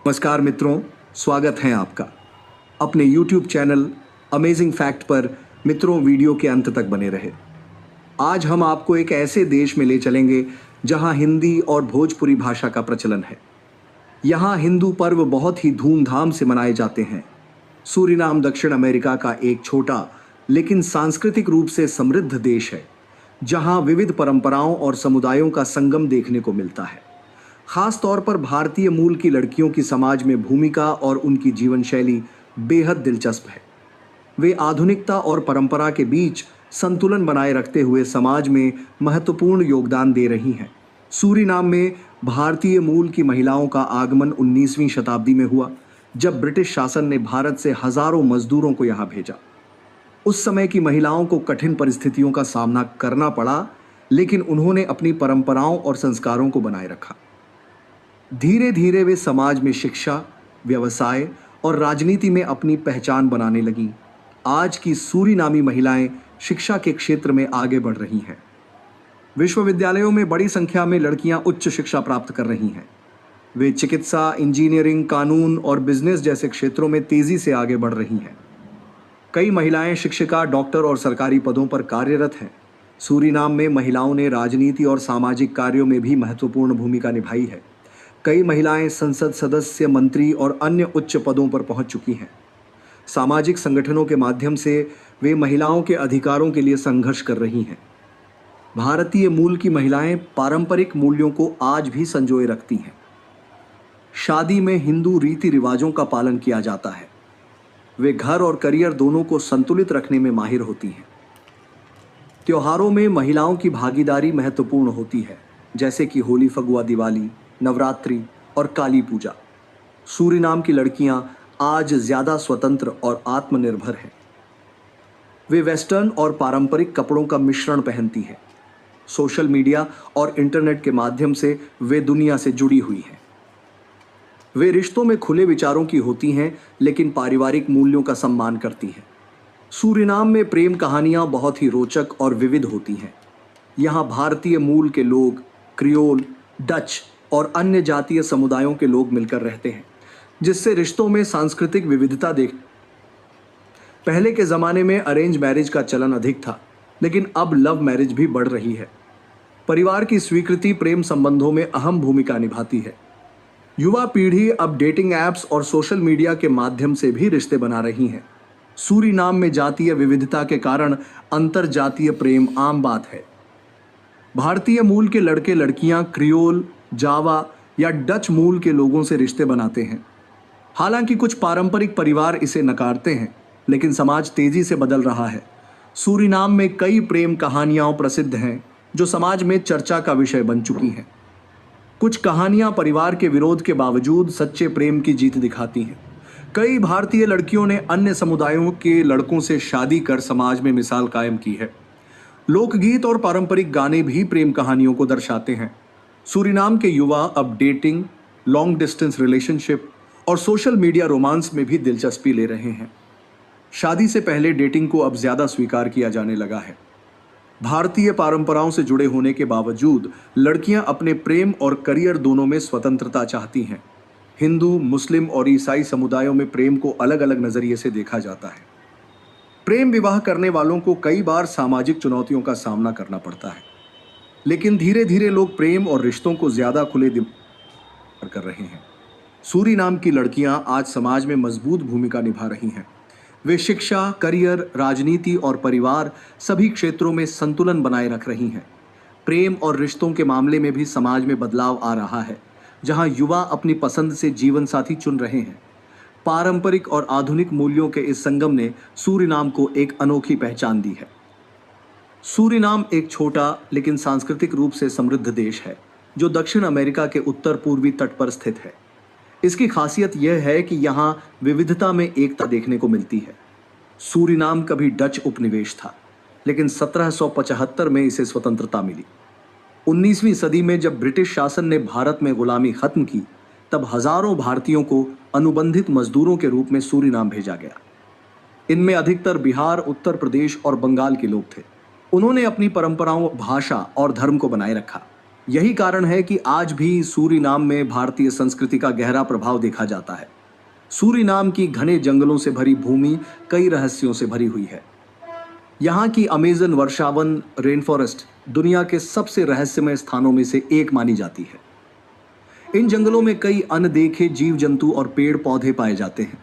नमस्कार मित्रों, स्वागत है आपका अपने YouTube चैनल अमेजिंग फैक्ट पर। मित्रों, वीडियो के अंत तक बने रहे। आज हम आपको एक ऐसे देश में ले चलेंगे जहां हिंदी और भोजपुरी भाषा का प्रचलन है। यहां हिंदू पर्व बहुत ही धूमधाम से मनाए जाते हैं। सूरीनाम दक्षिण अमेरिका का एक छोटा लेकिन सांस्कृतिक रूप से समृद्ध देश है, जहां विविध परंपराओं और समुदायों का संगम देखने को मिलता है। खास तौर पर भारतीय मूल की लड़कियों की समाज में भूमिका और उनकी जीवन शैली बेहद दिलचस्प है। वे आधुनिकता और परंपरा के बीच संतुलन बनाए रखते हुए समाज में महत्वपूर्ण योगदान दे रही हैं। सूरीनाम में भारतीय मूल की महिलाओं का आगमन 19वीं शताब्दी में हुआ, जब ब्रिटिश शासन ने भारत से हजारों मजदूरों को यहाँ भेजा। उस समय की महिलाओं को कठिन परिस्थितियों का सामना करना पड़ा, लेकिन उन्होंने अपनी परंपराओं और संस्कारों को बनाए रखा। धीरे धीरे वे समाज में शिक्षा, व्यवसाय और राजनीति में अपनी पहचान बनाने लगी। आज की सूरीनामी महिलाएं शिक्षा के क्षेत्र में आगे बढ़ रही हैं। विश्वविद्यालयों में बड़ी संख्या में लड़कियां उच्च शिक्षा प्राप्त कर रही हैं। वे चिकित्सा, इंजीनियरिंग, कानून और बिजनेस जैसे क्षेत्रों में तेजी से आगे बढ़ रही हैं। कई महिलाएं शिक्षिका, डॉक्टर और सरकारी पदों पर कार्यरत हैं। सूरीनाम में महिलाओं ने राजनीति और सामाजिक कार्यों में भी महत्वपूर्ण भूमिका निभाई है। कई महिलाएं संसद सदस्य, मंत्री और अन्य उच्च पदों पर पहुंच चुकी हैं। सामाजिक संगठनों के माध्यम से वे महिलाओं के अधिकारों के लिए संघर्ष कर रही हैं। भारतीय मूल की महिलाएं पारंपरिक मूल्यों को आज भी संजोए रखती हैं। शादी में हिंदू रीति रिवाजों का पालन किया जाता है। वे घर और करियर दोनों को संतुलित रखने में माहिर होती हैं। त्योहारों में महिलाओं की भागीदारी महत्वपूर्ण होती है, जैसे कि होली, फगुआ, दिवाली, नवरात्रि और काली पूजा। सूरीनाम की लड़कियां आज ज्यादा स्वतंत्र और आत्मनिर्भर हैं। वे वेस्टर्न और पारंपरिक कपड़ों का मिश्रण पहनती हैं। सोशल मीडिया और इंटरनेट के माध्यम से वे दुनिया से जुड़ी हुई हैं। वे रिश्तों में खुले विचारों की होती हैं, लेकिन पारिवारिक मूल्यों का सम्मान करती हैं। सूरीनाम में प्रेम कहानियां बहुत ही रोचक और विविध होती हैं। यहाँ भारतीय मूल के लोग, क्रियोल, डच और अन्य जातीय समुदायों के लोग मिलकर रहते हैं, जिससे रिश्तों में सांस्कृतिक विविधता पहले के ज़माने में अरेंज मैरिज का चलन अधिक था, लेकिन अब लव मैरिज भी बढ़ रही है। परिवार की स्वीकृति प्रेम संबंधों में अहम भूमिका निभाती है। युवा पीढ़ी अब डेटिंग ऐप्स और सोशल मीडिया के माध्यम से भी रिश्ते बना रही है। सूरीनाम में जातीय विविधता के कारण अंतर जातीय प्रेम आम बात है। भारतीय मूल के लड़के लड़कियां क्रियोल, जावा या डच मूल के लोगों से रिश्ते बनाते हैं। हालांकि कुछ पारंपरिक परिवार इसे नकारते हैं, लेकिन समाज तेजी से बदल रहा है। सूरीनाम में कई प्रेम कहानियां प्रसिद्ध हैं, जो समाज में चर्चा का विषय बन चुकी हैं। कुछ कहानियां परिवार के विरोध के बावजूद सच्चे प्रेम की जीत दिखाती हैं। कई भारतीय लड़कियों ने अन्य समुदायों के लड़कों से शादी कर समाज में मिसाल कायम की है। लोकगीत और पारंपरिक गाने भी प्रेम कहानियों को दर्शाते हैं। सूरीनाम के युवा अब डेटिंग, लॉन्ग डिस्टेंस रिलेशनशिप और सोशल मीडिया रोमांस में भी दिलचस्पी ले रहे हैं। शादी से पहले डेटिंग को अब ज़्यादा स्वीकार किया जाने लगा है। भारतीय परंपराओं से जुड़े होने के बावजूद लड़कियां अपने प्रेम और करियर दोनों में स्वतंत्रता चाहती हैं। हिंदू, मुस्लिम और ईसाई समुदायों में प्रेम को अलग अलग नज़रिए से देखा जाता है। प्रेम विवाह करने वालों को कई बार सामाजिक चुनौतियों का सामना करना पड़ता है, लेकिन धीरे धीरे लोग प्रेम और रिश्तों को ज्यादा खुले दिल कर रहे हैं। सूरीनाम की लड़कियां आज समाज में मजबूत भूमिका निभा रही हैं। वे शिक्षा, करियर, राजनीति और परिवार सभी क्षेत्रों में संतुलन बनाए रख रही हैं। प्रेम और रिश्तों के मामले में भी समाज में बदलाव आ रहा है, जहां युवा अपनी पसंद से जीवन साथी चुन रहे हैं। पारंपरिक और आधुनिक मूल्यों के इस संगम ने सूरीनाम को एक अनोखी पहचान दी है। सूरीनाम एक छोटा लेकिन सांस्कृतिक रूप से समृद्ध देश है, जो दक्षिण अमेरिका के उत्तर पूर्वी तट पर स्थित है। इसकी खासियत यह है कि यहाँ विविधता में एकता देखने को मिलती है। सूरीनाम कभी डच उपनिवेश था, लेकिन 1775 में इसे स्वतंत्रता मिली। 19वीं सदी में जब ब्रिटिश शासन ने भारत में गुलामी खत्म की, तब हजारों भारतीयों को अनुबंधित मजदूरों के रूप में सूरीनाम भेजा गया। इनमें अधिकतर बिहार, उत्तर प्रदेश और बंगाल के लोग थे। उन्होंने अपनी परंपराओं, भाषा और धर्म को बनाए रखा। यही कारण है कि आज भी सूरीनाम में भारतीय संस्कृति का गहरा प्रभाव देखा जाता है। सूरीनाम की घने जंगलों से भरी भूमि कई रहस्यों से भरी हुई है। यहाँ की अमेजन वर्षावन रेन फॉरेस्ट दुनिया के सबसे रहस्यमय स्थानों में से एक मानी जाती है। इन जंगलों में कई अनदेखे जीव जंतु और पेड़ पौधे पाए जाते हैं।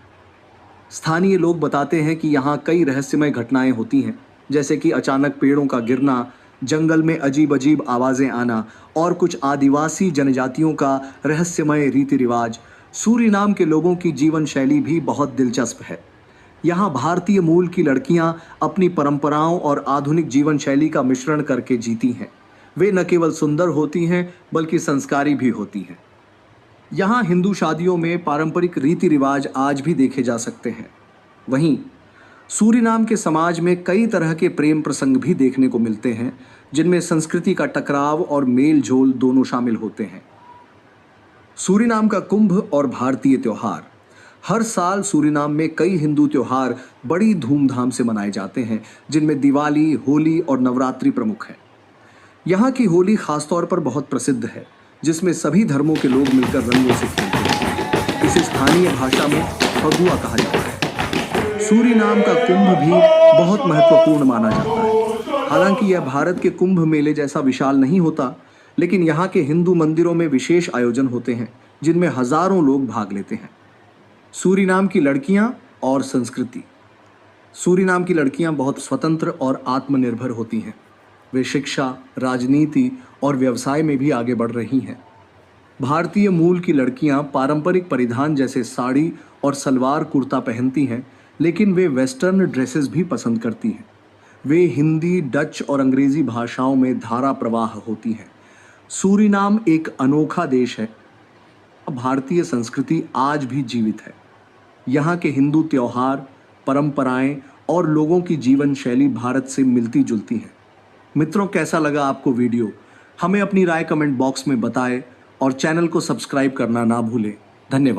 स्थानीय लोग बताते हैं कि यहाँ कई रहस्यमय घटनाएं होती हैं, जैसे कि अचानक पेड़ों का गिरना, जंगल में अजीब अजीब आवाजें आना और कुछ आदिवासी जनजातियों का रहस्यमय रीति रिवाज। सूरीनाम के लोगों की जीवन शैली भी बहुत दिलचस्प है। यहाँ भारतीय मूल की लड़कियां अपनी परंपराओं और आधुनिक जीवन शैली का मिश्रण करके जीती हैं। वे न केवल सुंदर होती हैं बल्कि संस्कारी भी होती हैं। यहाँ हिंदू शादियों में पारंपरिक रीति रिवाज आज भी देखे जा सकते हैं। वहीं सूरीनाम के समाज में कई तरह के प्रेम प्रसंग भी देखने को मिलते हैं, जिनमें संस्कृति का टकराव और मेल जोल दोनों शामिल होते हैं। सूरीनाम का कुंभ और भारतीय त्योहार। हर साल सूरीनाम में कई हिंदू त्योहार बड़ी धूमधाम से मनाए जाते हैं, जिनमें दिवाली, होली और नवरात्रि प्रमुख हैं। यहाँ की होली खासतौर पर बहुत प्रसिद्ध है, जिसमें सभी धर्मों के लोग मिलकर रंगों से खेलते हैं। इसे स्थानीय भाषा में फगुआ कहा जाता है। सूरीनाम का कुंभ भी बहुत महत्वपूर्ण माना जाता है। हालांकि यह भारत के कुंभ मेले जैसा विशाल नहीं होता, लेकिन यहाँ के हिंदू मंदिरों में विशेष आयोजन होते हैं, जिनमें हजारों लोग भाग लेते हैं। सूरीनाम की लड़कियां और संस्कृति। सूरीनाम की लड़कियां बहुत स्वतंत्र और आत्मनिर्भर होती हैं। वे शिक्षा, राजनीति और व्यवसाय में भी आगे बढ़ रही हैं। भारतीय मूल की लड़कियां पारंपरिक परिधान जैसे साड़ी और सलवार कुर्ता पहनती हैं, लेकिन वे वेस्टर्न ड्रेसेस भी पसंद करती हैं। वे हिंदी, डच और अंग्रेजी भाषाओं में धारा प्रवाह होती हैं। सूरीनाम एक अनोखा देश है। भारतीय संस्कृति आज भी जीवित है। यहाँ के हिंदू त्योहार, परंपराएं और लोगों की जीवन शैली भारत से मिलती जुलती हैं। मित्रों, कैसा लगा आपको वीडियो? हमें अपनी राय कमेंट बॉक्स में बताएं और चैनल को सब्सक्राइब करना ना भूलें। धन्यवाद।